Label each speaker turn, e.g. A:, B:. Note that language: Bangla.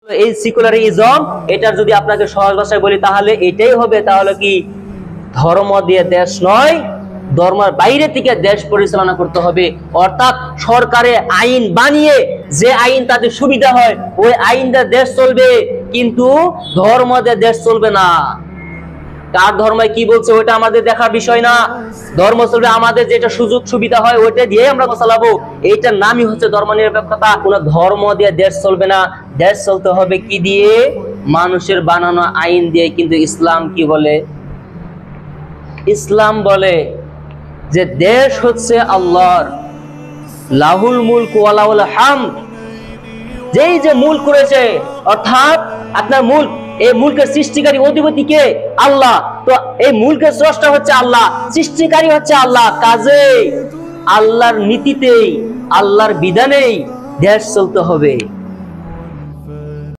A: এই সেকুলারিজম, এটার যদি আপনাকে সহজ ভাষায় বলি তাহলে এটাই হবে, তাহলে কি ধর্ম দিয়ে দেশ নয়, ধর্মের বাইরে থেকে দেশ পরিচালনা করতে হবে। অর্থাৎ সরকারে আইন বানিয়ে যে আইন তাদের সুবিধা হয় ওই আইন দিয়ে দেশ চলবে, কিন্তু ধর্ম দিয়ে দেশ চলবে না। কার ধর্মে কি বলছে ওটা আমাদের দেখার বিষয় না, ধর্ম চলবে আমাদের যেটা সুযোগ সুবিধা হয় ওইটা দিয়ে আমরা চালাবো। এইটার নামই হচ্ছে ধর্ম নিরপেক্ষতা। কোনো ধর্ম দিয়ে দেশ চলবে না, দেশ চলতে হবে কি দিয়ে? মানুষের বানানো আইন দিয়ে। কিন্তু ইসলাম কি বলে? ইসলাম বলে যে দেশ হচ্ছে আল্লাহর, লাহুল মুলক ওয়া লাহুল হামদ। যেই যে মুলক করেছে, অর্থাৎ আপনার মুলক, এই মুলকের সৃষ্টিকারী অধিপতি কে? আল্লাহ। তো এই মুলকের স্রষ্টা হচ্ছে আল্লাহ, সৃষ্টিকারী হচ্ছে আল্লাহ। কাজেই আল্লাহর নীতিতেই, আল্লাহর বিধানেই দেশ চলতে হবে।